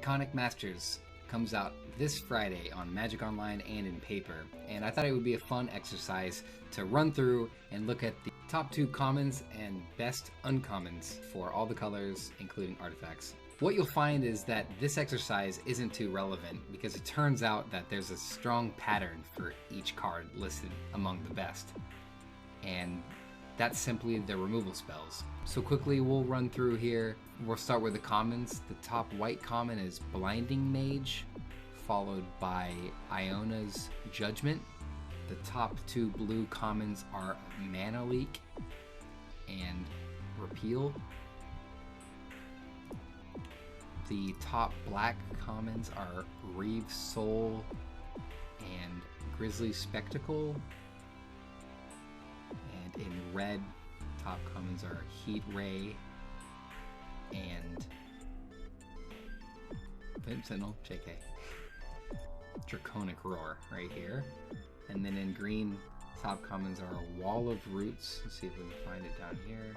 Iconic Masters comes out this Friday on Magic Online and in paper, and I thought it would be a fun exercise to run through and look at the top 2 commons and best uncommons for all the colors, including artifacts. What you'll find is that this exercise isn't too relevant because it turns out that there's a strong pattern for each card listed among the best, and that's simply the removal spells. So quickly we'll run through here. We'll start with the commons. The top white common is Blinding Mage, followed by Iona's Judgment. The top 2 blue commons are Mana Leak and Repeal. The top black commons are Reeve Soul and Grizzly Spectacle. And in red, top commons are Heat Ray and Sentinel, JK. Draconic Roar right here. And then in green, top commons are a Wall of Roots. Let's see if we can find it down here.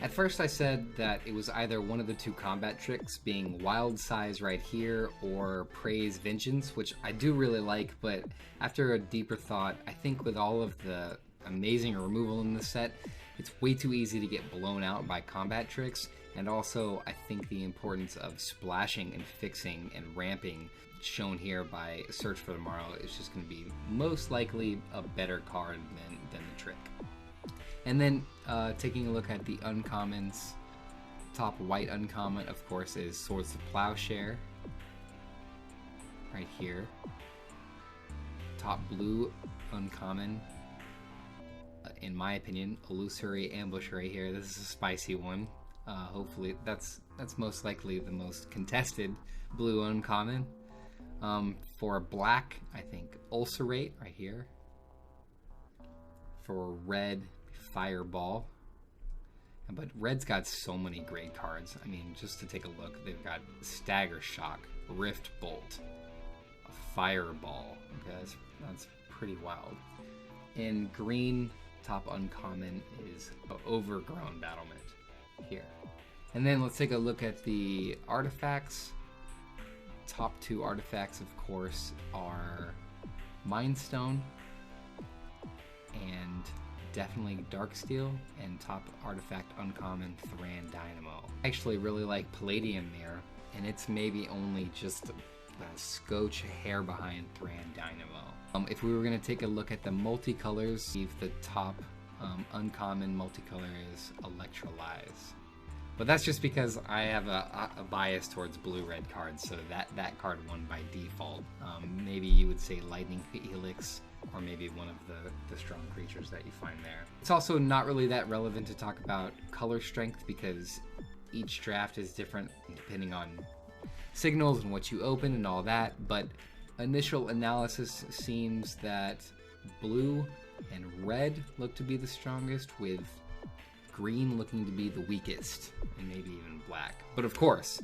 At first I said that it was either one of the 2 combat tricks, being Wild Size right here or Praise Vengeance, which I do really like, but after a deeper thought, I think with all of the amazing removal in the set, it's way too easy to get blown out by combat tricks, and also I think the importance of splashing and fixing and ramping, shown here by Search for Tomorrow, is just going to be most likely a better card than the trick. And then taking a look at the uncommons, top white uncommon, of course, is Swords of Plowshare, right here. Top blue uncommon, in my opinion, Illusory Ambush right here. This is a spicy one. Hopefully, that's most likely the most contested blue uncommon. For black, I think Ulcerate right here. For red, Fireball. But red's got so many great cards. I mean, just to take a look, they've got Stagger Shock, Rift Bolt, a Fireball. Okay, that's pretty wild. In green, top uncommon is Overgrown Battlement here. And then let's take a look at the artifacts. Top 2 artifacts, of course, are Mindstone and definitely Darksteel, and top artifact uncommon Thran Dynamo. I actually really like Palladium Mirror, and it's maybe only just a scotch hair behind Thran Dynamo. If we were going to take a look at the multicolors, the top uncommon multicolor is Electrolyze. But that's just because I have a bias towards blue-red cards, so that card won by default. Maybe you would say Lightning Helix, or maybe one of the strong creatures that you find there. It's also not really that relevant to talk about color strength because each draft is different depending on signals and what you open and all that, but initial analysis seems that blue and red look to be the strongest, with green looking to be the weakest, and maybe even black. But of course,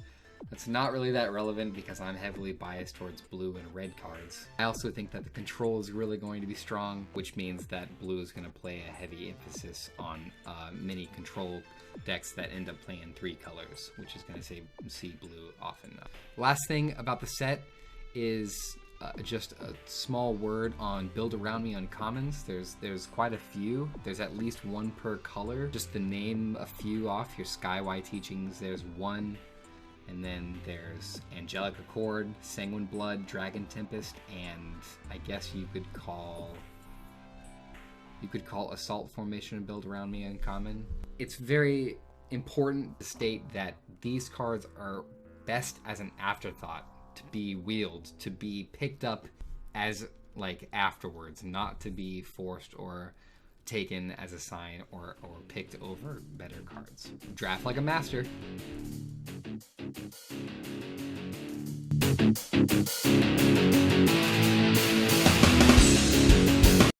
that's not really that relevant because I'm heavily biased towards blue and red cards. I also think that the control is really going to be strong, which means that blue is going to play a heavy emphasis on many control decks that end up playing 3 colors, which is going to see blue often. Last thing about the set is just a small word on Build Around Me uncommons. There's quite a few. There's at least 1 per color. Just to name a few off, your Skyway Teachings, there's 1. And then there's Angelic Accord, Sanguine Blood, Dragon Tempest, and I guess you could call Assault Formation and Build Around Me uncommon. It's very important to state that these cards are best as an afterthought, to be wheeled, to be picked up as like afterwards, not to be forced or taken as a sign or picked over better cards. Draft like a master.